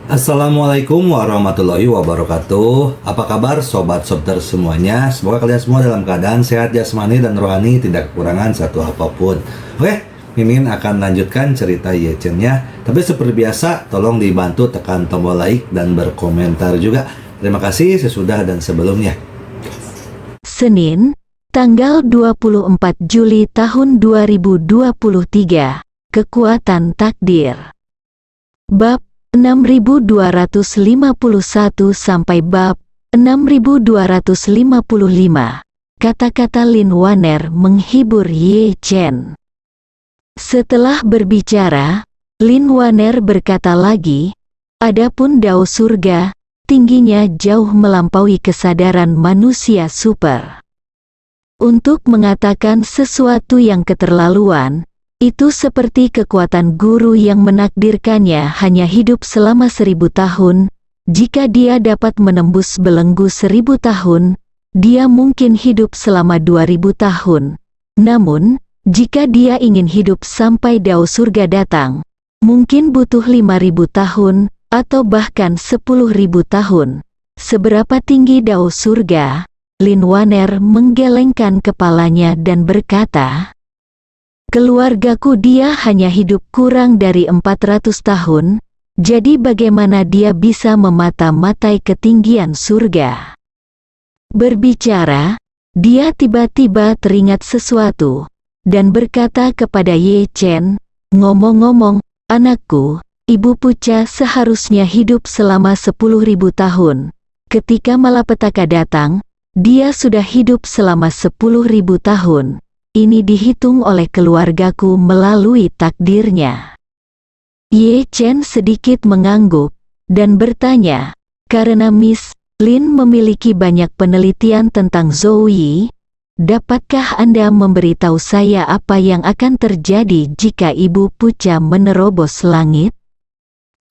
Assalamualaikum warahmatullahi wabarakatuh. Apa kabar sobat sobter semuanya? Semoga kalian semua dalam keadaan sehat jasmani dan rohani, tidak kekurangan satu apapun. Oke, Mimin akan lanjutkan cerita Yechen-nya. Tapi seperti biasa, tolong dibantu tekan tombol like dan berkomentar juga. Terima kasih sesudah dan sebelumnya. Senin, tanggal 24 Juli tahun 2023. Kekuatan takdir. Bab 6251 sampai bab 6255. Kata-kata Lin Waner menghibur Ye Chen. Setelah berbicara, Lin Waner berkata lagi, adapun dao surga, tingginya jauh melampaui kesadaran manusia super. Untuk mengatakan sesuatu yang keterlaluan, itu seperti kekuatan guru yang menakdirkannya hanya hidup selama 1000 tahun. Jika dia dapat menembus belenggu 1000 tahun, dia mungkin hidup selama 2000 tahun. Namun, jika dia ingin hidup sampai dao surga datang, mungkin butuh 5000 tahun, atau bahkan 10.000 tahun. Seberapa tinggi dao surga? Lin Waner menggelengkan kepalanya dan berkata, keluargaku dia hanya hidup kurang dari 400 tahun, jadi bagaimana dia bisa memata-matai ketinggian surga? Berbicara, dia tiba-tiba teringat sesuatu, dan berkata kepada Ye Chen, ngomong-ngomong, anakku, Ibu Puca seharusnya hidup selama 10.000 tahun. Ketika malapetaka datang, dia sudah hidup selama 10.000 tahun. Ini dihitung oleh keluargaku melalui takdirnya. Ye Chen sedikit mengangguk, dan bertanya, karena Miss Lin memiliki banyak penelitian tentang Zhou Yi, dapatkah Anda memberitahu saya apa yang akan terjadi jika Ibu Puca menerobos langit?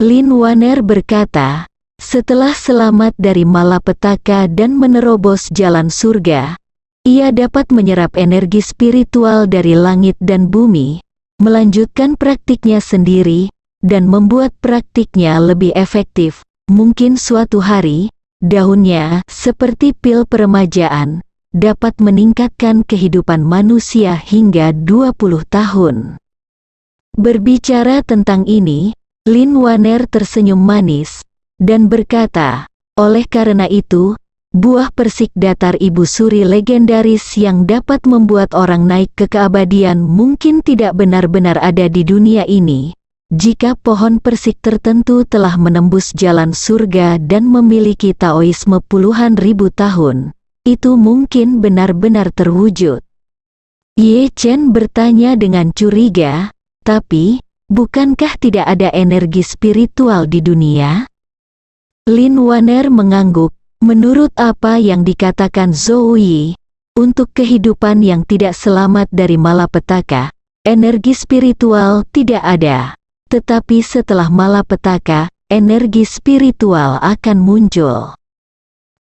Lin Waner berkata, setelah selamat dari malapetaka dan menerobos jalan surga, ia dapat menyerap energi spiritual dari langit dan bumi, melanjutkan praktiknya sendiri, dan membuat praktiknya lebih efektif. Mungkin suatu hari, daunnya, seperti pil peremajaan, dapat meningkatkan kehidupan manusia hingga 20 tahun. Berbicara tentang ini, Lin Waner tersenyum manis, dan berkata, oleh karena itu, buah persik datar Ibu Suri legendaris yang dapat membuat orang naik ke keabadian mungkin tidak benar-benar ada di dunia ini. Jika pohon persik tertentu telah menembus jalan surga dan memiliki taoisme puluhan ribu tahun, itu mungkin benar-benar terwujud. Ye Chen bertanya dengan curiga, tapi, bukankah tidak ada energi spiritual di dunia? Lin Waner mengangguk. Menurut apa yang dikatakan Zhou Yi, untuk kehidupan yang tidak selamat dari malapetaka, energi spiritual tidak ada. Tetapi setelah malapetaka, energi spiritual akan muncul.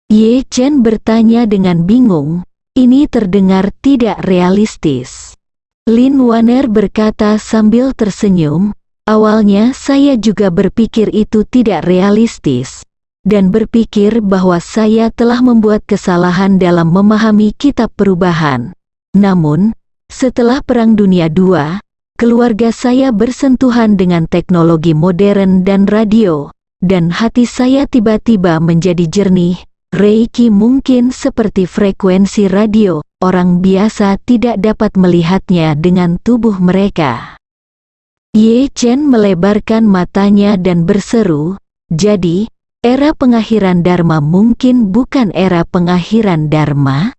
Ye Chen bertanya dengan bingung, ini terdengar tidak realistis. Lin Waner berkata sambil tersenyum, awalnya saya juga berpikir itu tidak realistis, dan berpikir bahwa saya telah membuat kesalahan dalam memahami kitab perubahan. Namun, setelah Perang Dunia II, keluarga saya bersentuhan dengan teknologi modern dan radio, dan hati saya tiba-tiba menjadi jernih. Reiki mungkin seperti frekuensi radio, orang biasa tidak dapat melihatnya dengan tubuh mereka. Ye Chen melebarkan matanya dan berseru, jadi, era pengakhiran Dharma mungkin bukan era pengakhiran Dharma?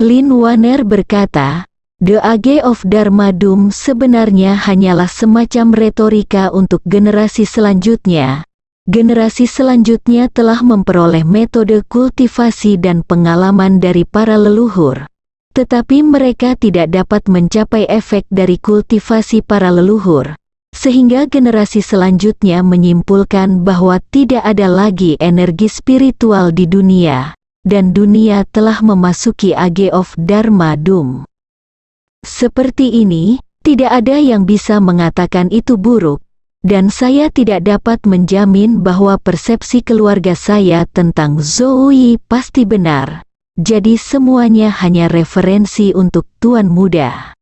Lin Waner berkata, The Age of Dharma Doom sebenarnya hanyalah semacam retorika untuk generasi selanjutnya. Generasi selanjutnya telah memperoleh metode kultivasi dan pengalaman dari para leluhur. Tetapi mereka tidak dapat mencapai efek dari kultivasi para leluhur. Sehingga generasi selanjutnya menyimpulkan bahwa tidak ada lagi energi spiritual di dunia, dan dunia telah memasuki Age of Dharma Doom. Seperti ini, tidak ada yang bisa mengatakan itu buruk, dan saya tidak dapat menjamin bahwa persepsi keluarga saya tentang Zoe pasti benar. Jadi semuanya hanya referensi untuk tuan muda.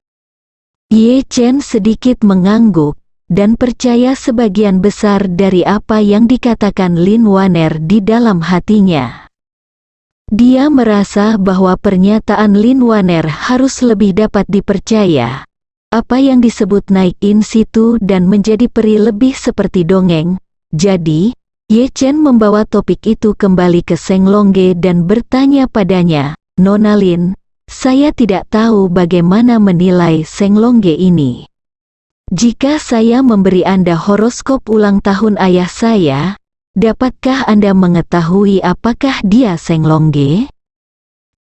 Ye Chen sedikit mengangguk, dan percaya sebagian besar dari apa yang dikatakan Lin Waner di dalam hatinya. Dia merasa bahwa pernyataan Lin Waner harus lebih dapat dipercaya. Apa yang disebut naik in situ dan menjadi peri lebih seperti dongeng. Jadi, Ye Chen membawa topik itu kembali ke Seng Longge dan bertanya padanya, "Nona Lin, saya tidak tahu bagaimana menilai Seng Longge ini. Jika saya memberi Anda horoskop ulang tahun ayah saya, dapatkah Anda mengetahui apakah dia Seng Longge?"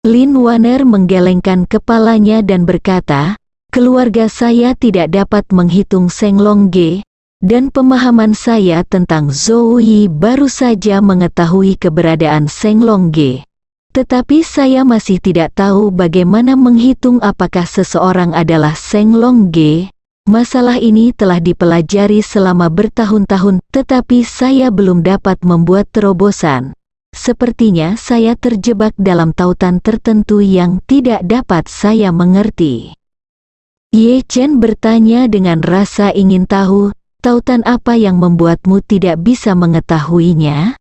Lin Waner menggelengkan kepalanya dan berkata, "Keluarga saya tidak dapat menghitung Seng Longge, dan pemahaman saya tentang Zoe baru saja mengetahui keberadaan Seng Longge. Tetapi saya masih tidak tahu bagaimana menghitung apakah seseorang adalah Seng Longge. Masalah ini telah dipelajari selama bertahun-tahun, tetapi saya belum dapat membuat terobosan. Sepertinya saya terjebak dalam tautan tertentu yang tidak dapat saya mengerti." Ye Chen bertanya dengan rasa ingin tahu, "Tautan apa yang membuatmu tidak bisa mengetahuinya?"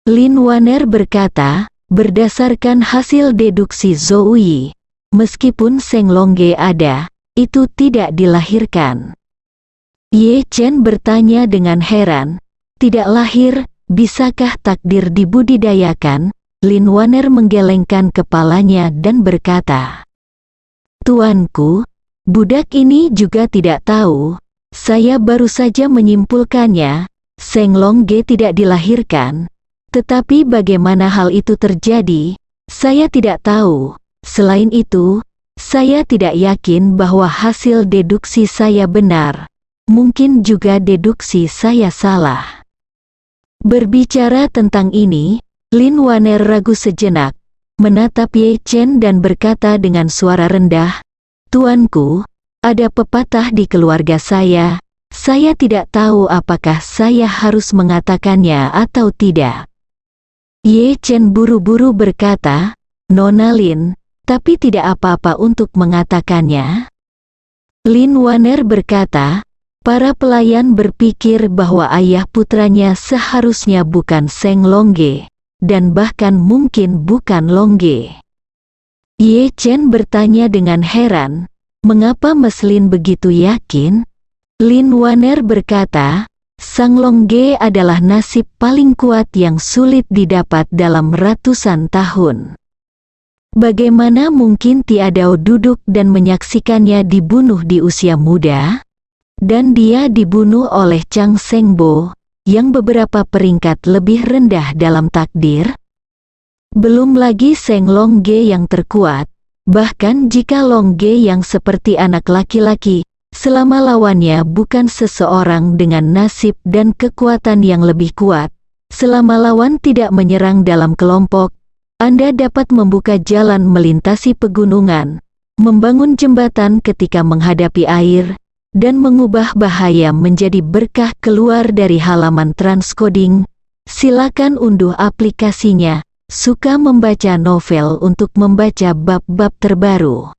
Lin Waner berkata, "Berdasarkan hasil deduksi Zoe, meskipun Seng Longge ada, itu tidak dilahirkan." Ye Chen bertanya dengan heran, "Tidak lahir, bisakah takdir dibudidayakan?" Lin Waner menggelengkan kepalanya dan berkata, "Tuanku, budak ini juga tidak tahu. Saya baru saja menyimpulkannya, Seng Longge tidak dilahirkan. Tetapi bagaimana hal itu terjadi, saya tidak tahu. Selain itu, saya tidak yakin bahwa hasil deduksi saya benar. Mungkin juga deduksi saya salah." Berbicara tentang ini, Lin Waner ragu sejenak, menatap Ye Chen dan berkata dengan suara rendah, "Tuanku, ada pepatah di keluarga saya tidak tahu apakah saya harus mengatakannya atau tidak." Ye Chen buru-buru berkata, "Nona Lin, tapi tidak apa-apa untuk mengatakannya." Lin Waner berkata, "Para pelayan berpikir bahwa ayah putranya seharusnya bukan Seng Longge, dan bahkan mungkin bukan Longge." Ye Chen bertanya dengan heran, "Mengapa Mas Lin begitu yakin?" Lin Waner berkata, "Sang Longge adalah nasib paling kuat yang sulit didapat dalam ratusan tahun. Bagaimana mungkin Tiadao duduk dan menyaksikannya dibunuh di usia muda? Dan dia dibunuh oleh Chang Sengbo, yang beberapa peringkat lebih rendah dalam takdir. Belum lagi Seng Longge yang terkuat, bahkan jika Longge yang seperti anak laki-laki, selama lawannya bukan seseorang dengan nasib dan kekuatan yang lebih kuat, selama lawan tidak menyerang dalam kelompok, Anda dapat membuka jalan melintasi pegunungan, membangun jembatan ketika menghadapi air, dan mengubah bahaya menjadi berkah keluar dari halaman transcoding. Silakan unduh aplikasinya. Suka membaca novel untuk membaca bab-bab terbaru.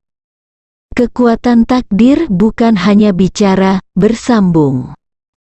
Kekuatan takdir bukan hanya bicara, bersambung.